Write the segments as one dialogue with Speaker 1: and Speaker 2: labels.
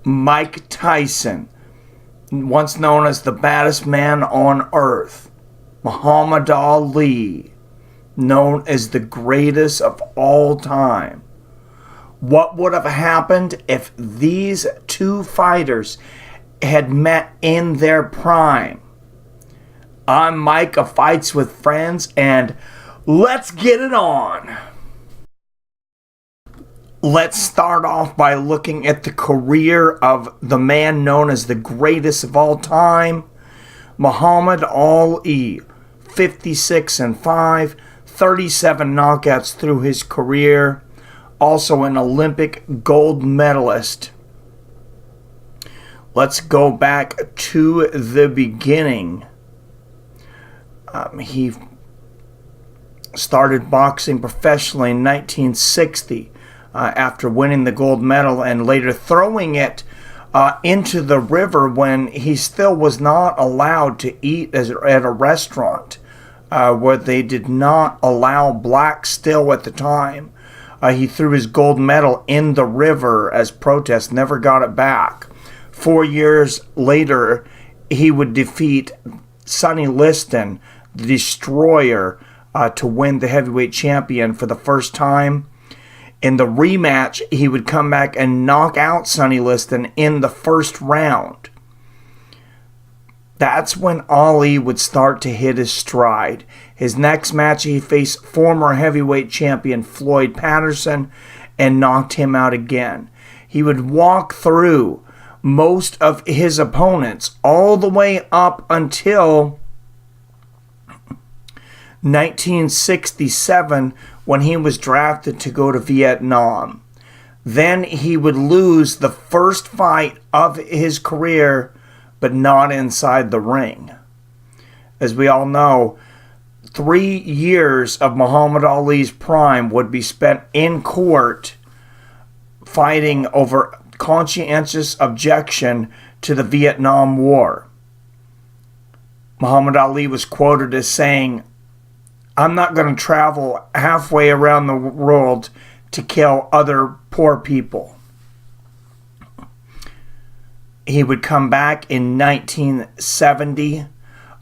Speaker 1: Mike Tyson, once known as the baddest man on earth, Muhammad Ali, known as the greatest of all time. What would have happened if these two fighters had met in their prime? I'm Mike of Fights with Friends, and let's get it on. Let's start off by looking at the career of the man known as the greatest of all time, Muhammad Ali. 56-5, 37 knockouts through his career. Also an Olympic gold medalist. Let's go back to the beginning. He started boxing professionally in 1960 after winning the gold medal and later throwing it into the river when he still was not allowed to eat at a restaurant where they did not allow blacks still at the time. He threw his gold medal in the river as protest, never got it back. 4 years later, he would defeat Sonny Liston, the Destroyer, to win the heavyweight champion for the first time. In the rematch, he would come back and knock out Sonny Liston in the first round. That's when Ali would start to hit his stride. His next match, he faced former heavyweight champion Floyd Patterson and knocked him out again. He would walk through most of his opponents all the way up until 1967 when he was drafted to go to Vietnam. Then he would lose the first fight of his career, but not inside the ring. As we all know, 3 years of Muhammad Ali's prime would be spent in court fighting over conscientious objection to the Vietnam War. Muhammad Ali was quoted as saying, "I'm not going to travel halfway around the world to kill other poor people." He would come back in 1970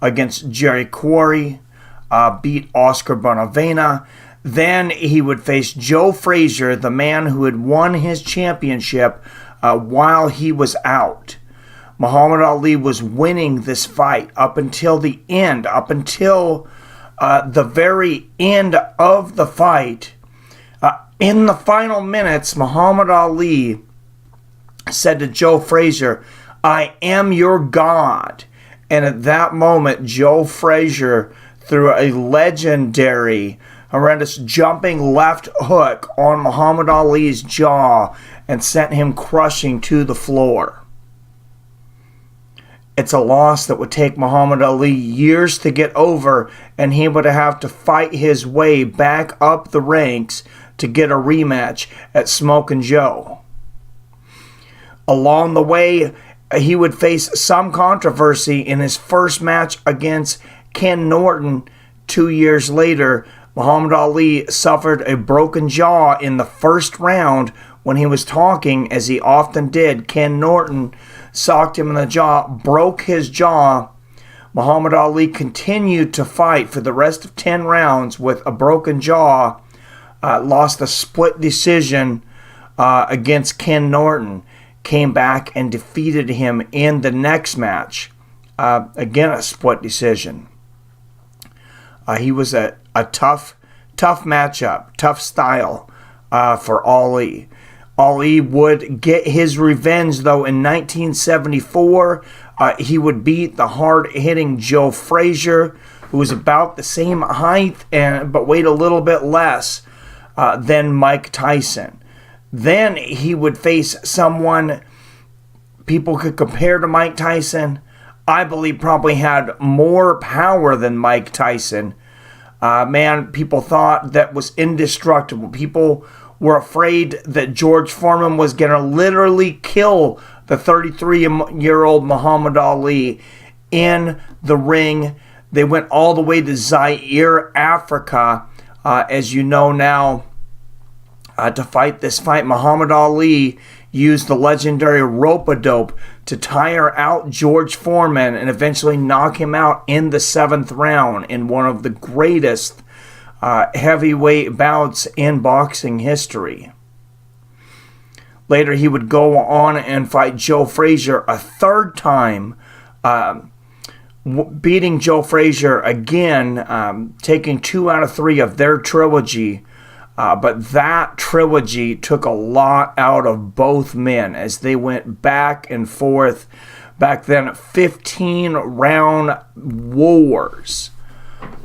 Speaker 1: against Jerry Quarry, beat Oscar Bonavena. Then he would face Joe Frazier, the man who had won his championship while he was out. Muhammad Ali was winning this fight up until the end, up until the very end of the fight. In the final minutes, Muhammad Ali said to Joe Frazier, "I am your God." And at that moment, Joe Frazier threw a legendary, horrendous jumping left hook on Muhammad Ali's jaw and sent him crushing to the floor. It's a loss that would take Muhammad Ali years to get over, and he would have to fight his way back up the ranks to get a rematch at Smokin Joe. Along the way, he would face some controversy in his first match against Ken Norton. 2 years later, Muhammad Ali suffered a broken jaw in the first round when he was talking, as he often did. Ken Norton socked him in the jaw, broke his jaw. Muhammad Ali continued to fight for the rest of 10 rounds with a broken jaw, lost a split decision against Ken Norton, came back and defeated him in the next match, again a split decision. He was a tough matchup, tough style for Ali. Ali would get his revenge, though, in 1974. He would beat the hard-hitting Joe Frazier, who was about the same height but weighed a little bit less than Mike Tyson. Then he would face someone people could compare to Mike Tyson. I believe probably had more power than Mike Tyson. People thought that was indestructible. People were afraid that George Foreman was going to literally kill the 33-year-old Muhammad Ali in the ring. They went all the way to Zaire, Africa, as you know now, to fight this fight. Muhammad Ali used the legendary rope-a-dope to tire out George Foreman and eventually knock him out in the 7th round in one of the greatest heavyweight bouts in boxing history. Later, he would go on and fight Joe Frazier a 3rd time, beating Joe Frazier again, taking 2 out of 3 of their trilogy. But that trilogy took a lot out of both men as they went back and forth. Back then, 15-round wars,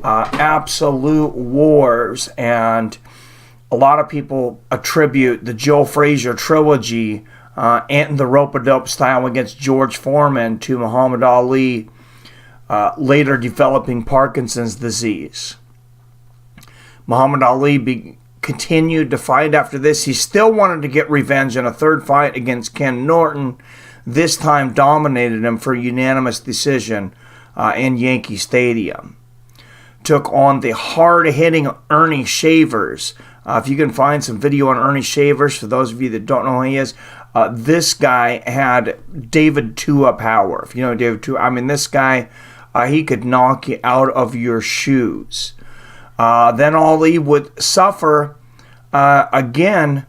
Speaker 1: absolute wars. And a lot of people attribute the Joe Frazier trilogy and the rope-a-dope style against George Foreman to Muhammad Ali later developing Parkinson's disease. Muhammad Ali continued to fight after this. He still wanted to get revenge in a 3rd fight against Ken Norton. This time dominated him for unanimous decision in Yankee Stadium. Took on the hard-hitting Ernie Shavers. If you can find some video on Ernie Shavers, for those of you that don't know who he is, this guy had David Tua power. If you know David Tua, I mean, this guy, he could knock you out of your shoes. Then Ali would suffer, again,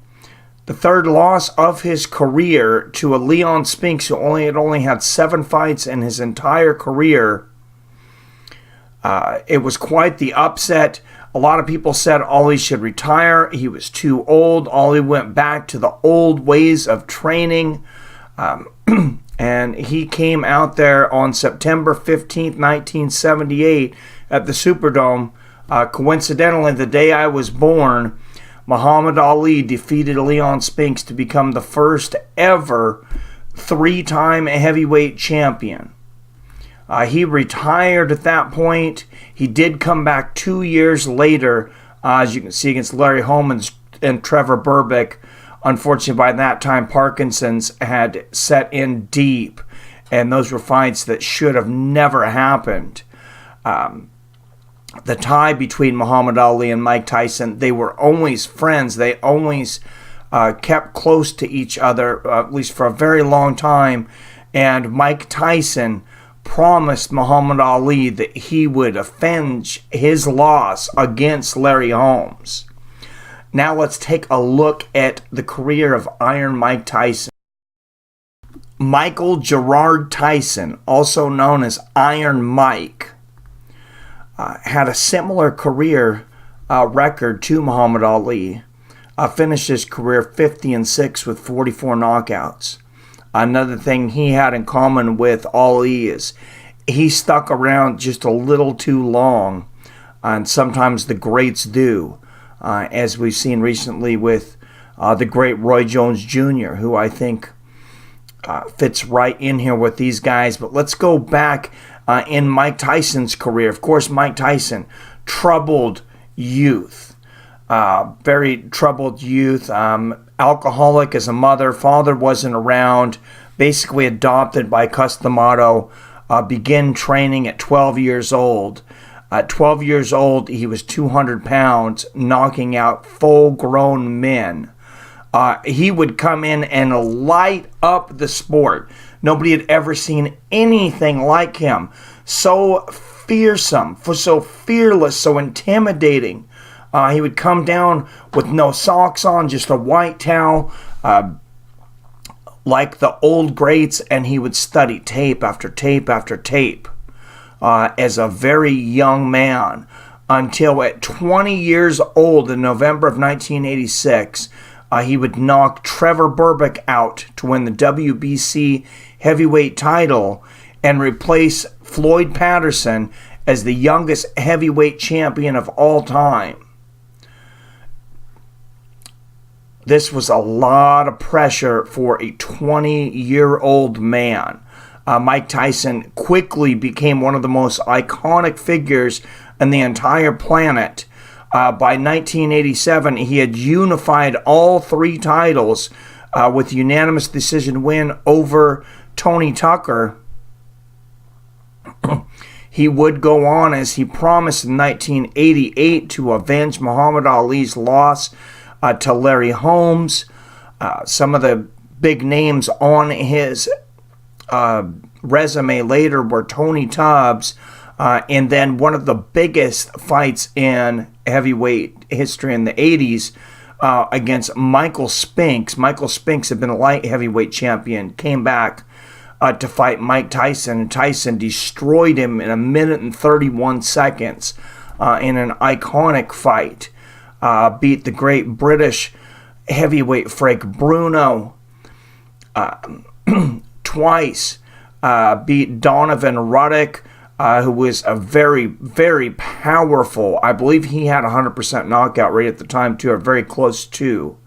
Speaker 1: the 3rd loss of his career to a Leon Spinks who only had 7 fights in his entire career. It was quite the upset. A lot of people said Ali should retire. He was too old. Ali went back to the old ways of training. And he came out there on September 15th, 1978 at the Superdome. Coincidentally, the day I was born, Muhammad Ali defeated Leon Spinks to become the first ever 3-time heavyweight champion. He retired at that point. He did come back 2 years later, as you can see, against Larry Holmes and Trevor Berbick. Unfortunately, by that time, Parkinson's had set in deep, and those were fights that should have never happened. The tie between Muhammad Ali and Mike Tyson, they were always friends. They always kept close to each other, at least for a very long time. And Mike Tyson promised Muhammad Ali that he would avenge his loss against Larry Holmes. Now let's take a look at the career of Iron Mike Tyson. Michael Gerard Tyson, also known as Iron Mike, had a similar career record to Muhammad Ali. Finished his career 50-6 with 44 knockouts. Another thing he had in common with Ali is he stuck around just a little too long, and sometimes the greats do, as we've seen recently with the great Roy Jones Jr., who I think fits right in here with these guys. But let's go back in Mike Tyson's career. Of course, Mike Tyson, troubled youth, very troubled youth, alcoholic as a mother, father wasn't around, basically adopted by Customato, began training at 12 years old. At 12 years old, he was 200 pounds, knocking out full-grown men. He would come in and light up the sport. Nobody had ever seen anything like him. So fearsome, so fearless, so intimidating. He would come down with no socks on, just a white towel, like the old greats, and he would study tape after tape after tape as a very young man, until at 20 years old in November of 1986, he would knock Trevor Berbick out to win the WBC heavyweight title and replace Floyd Patterson as the youngest heavyweight champion of all time. This was a lot of pressure for a 20-year-old man. Mike Tyson quickly became one of the most iconic figures on the entire planet. By 1987, he had unified all 3 titles with unanimous decision win over Tony Tucker. He would go on, as he promised in 1988, to avenge Muhammad Ali's loss to Larry Holmes. Some of the big names on his resume later were Tony Tubbs, and then one of the biggest fights in heavyweight history in the 80s against Michael Spinks. Michael Spinks had been a light heavyweight champion, came back to fight Mike Tyson, and Tyson destroyed him in 1 minute and 31 seconds in an iconic fight. Beat the great British heavyweight Frank Bruno twice. Beat Donovan Ruddock, who was a very, very powerful, I believe he had 100% knockout rate at the time too, or very close to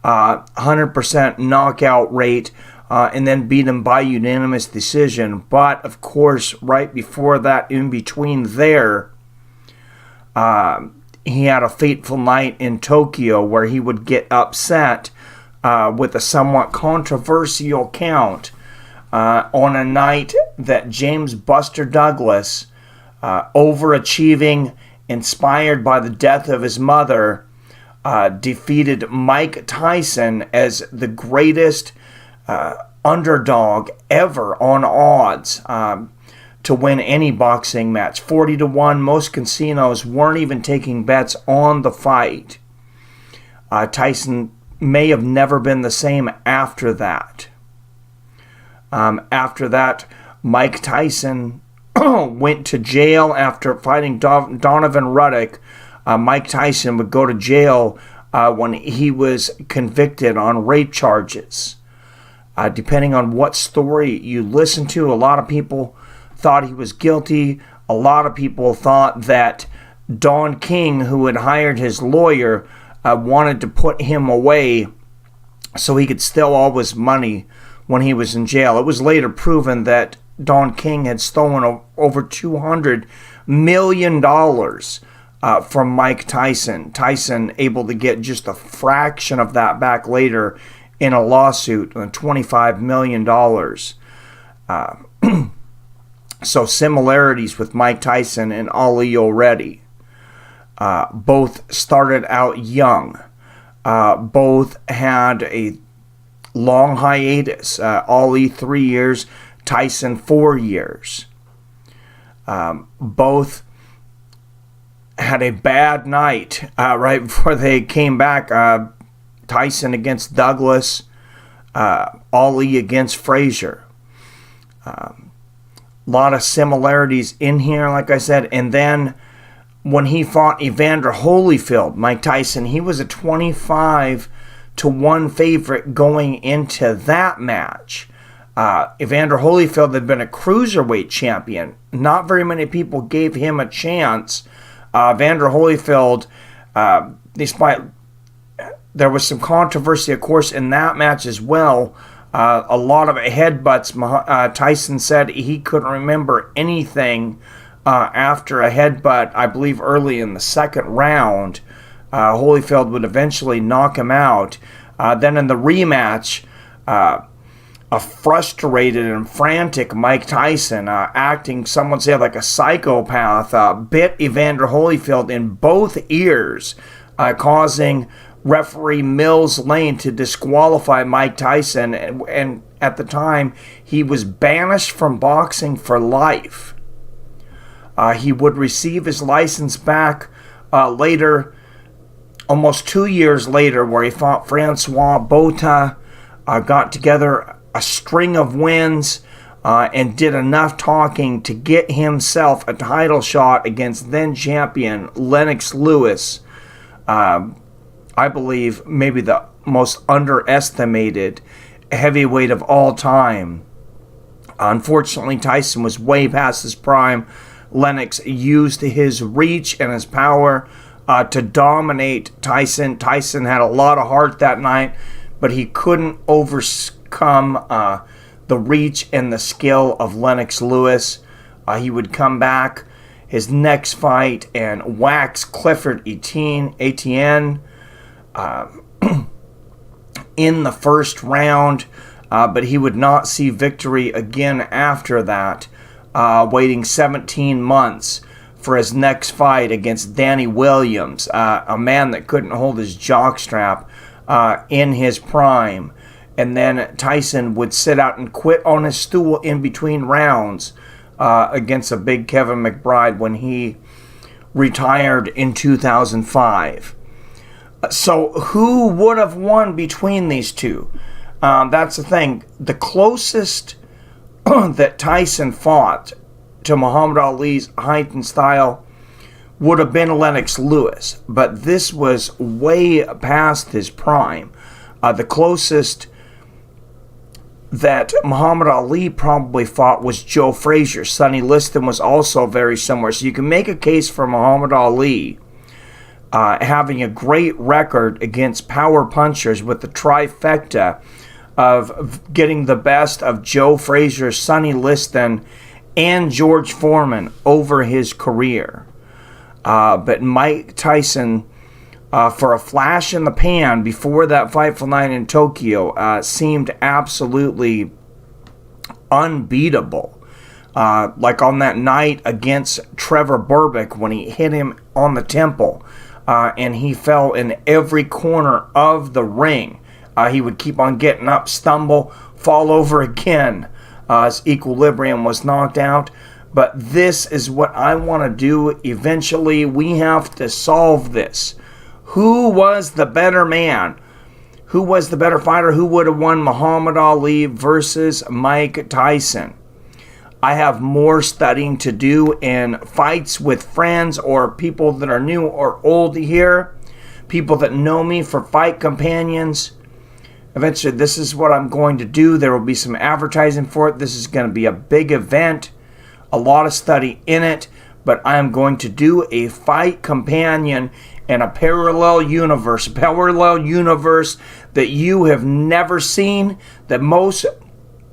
Speaker 1: 100% knockout rate, and then beat him by unanimous decision. But of course, right before that, in between there, he had a fateful night in Tokyo where he would get upset with a somewhat controversial count on a night that James Buster Douglas, overachieving, inspired by the death of his mother, defeated Mike Tyson as the greatest underdog ever on odds to win any boxing match. 40-1. Most casinos weren't even taking bets on the fight. Tyson may have never been the same after that. After that, Mike Tyson went to jail after fighting Donovan Ruddock. Mike Tyson would go to jail when he was convicted on rape charges. Depending on what story you listen to, a lot of people thought he was guilty. A lot of people thought that Don King, who had hired his lawyer, wanted to put him away so he could steal all his money when he was in jail. It was later proven that Don King had stolen over $200 million from Mike Tyson. Tyson able to get just a fraction of that back later in a lawsuit, $25 million. So similarities with Mike Tyson and Ali already. Both started out young. Both had a long hiatus. Ali 3 years, Tyson 4 years. Both had a bad night right before they came back. Tyson against Douglas, Ali against Frazier. A lot of similarities in here, like I said. And then when he fought Evander Holyfield, Mike Tyson, he was a 25-1 favorite going into that match. Evander Holyfield had been a cruiserweight champion. Not very many people gave him a chance. Evander Holyfield, despite there was some controversy, of course, in that match as well. A lot of headbutts. Tyson said he couldn't remember anything after a headbutt, I believe early in the second round. Holyfield would eventually knock him out. Then in the rematch, a frustrated and frantic Mike Tyson, acting, some would say, like a psychopath, bit Evander Holyfield in both ears, causing referee Mills Lane to disqualify Mike Tyson, and at the time he was banished from boxing for life. He would receive his license back later, almost 2 years later, where he fought Francois Botha, got together a string of wins, and did enough talking to get himself a title shot against then champion Lennox Lewis. I believe maybe the most underestimated heavyweight of all time. Unfortunately, Tyson was way past his prime. Lennox used his reach and his power to dominate Tyson. Tyson had a lot of heart that night, but he couldn't overcome the reach and the skill of Lennox Lewis. He would come back his next fight and wax Clifford Etienne in the first round, but he would not see victory again after that, waiting 17 months for his next fight against Danny Williams, a man that couldn't hold his jockstrap in his prime. and then Tyson would sit out and quit on his stool in between rounds against a big Kevin McBride when he retired in 2005. So who would have won between these two? That's the thing. The closest that Tyson fought to Muhammad Ali's height and style would have been Lennox Lewis, but this was way past his prime. The closest that Muhammad Ali probably fought was Joe Frazier. Sonny Liston was also very similar. So you can make a case for Muhammad Ali having a great record against power punchers with the trifecta of getting the best of Joe Frazier, Sonny Liston, and George Foreman over his career. But Mike Tyson, for a flash in the pan before that Fightful Night in Tokyo, seemed absolutely unbeatable. Like on that night against Trevor Berbick when he hit him on the temple, and he fell in every corner of the ring. He would keep on getting up, stumble, fall over again. His equilibrium was knocked out. But this is what I want to do. Eventually, we have to solve this. Who was the better man? Who was the better fighter? Who would have won Muhammad Ali versus Mike Tyson? I have more studying to do in fights with friends or people that are new or old here, people that know me for fight companions. Eventually, this is what I'm going to do. There will be some advertising for it. This is going to be a big event, a lot of study in it, but I am going to do a fight companion in a parallel universe that you have never seen, that most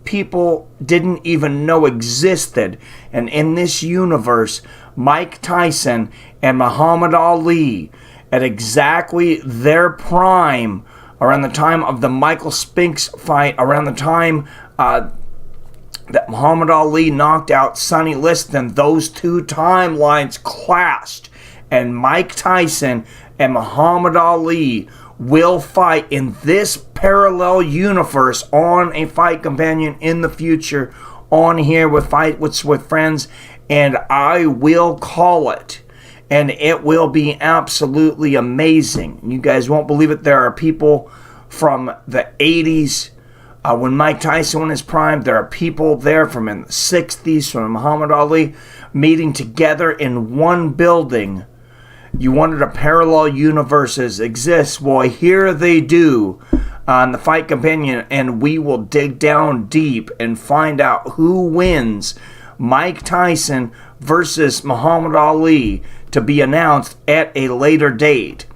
Speaker 1: people didn't even know existed. And in this universe, Mike Tyson and Muhammad Ali, at exactly their prime, around the time of the Michael Spinks fight, around the time that Muhammad Ali knocked out Sonny Liston, those two timelines clashed, and Mike Tyson and Muhammad Ali will fight in this parallel universe on a fight companion in the future, on here with Fight with Friends, and I will call it. And it will be absolutely amazing. You guys won't believe it. There are people from the 80s when Mike Tyson was in his prime. There are people there from in the 60s, from Muhammad Ali, meeting together in one building. You wanted a parallel universes exist. Well, here they do on the Fight Companion, and we will dig down deep and find out who wins Mike Tyson versus Muhammad Ali, to be announced at a later date.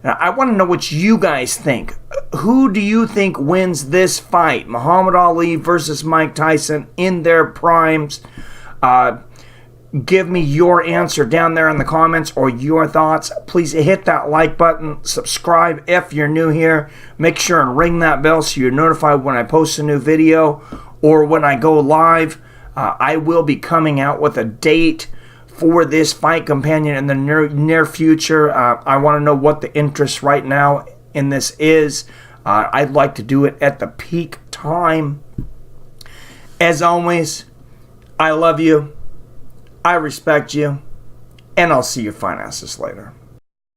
Speaker 1: Now, I want to know what you guys think. Who do you think wins this fight? Muhammad Ali versus Mike Tyson in their primes? Give me your answer down there in the comments, or your thoughts. Please hit that like button. Subscribe if you're new here. Make sure and ring that bell so you're notified when I post a new video or when I go live. I will be coming out with a date for this fight companion in the near future. I want to know what the interest right now in this is. I'd like to do it at the peak time. As always, I love you, I respect you, and I'll see you fine asses later.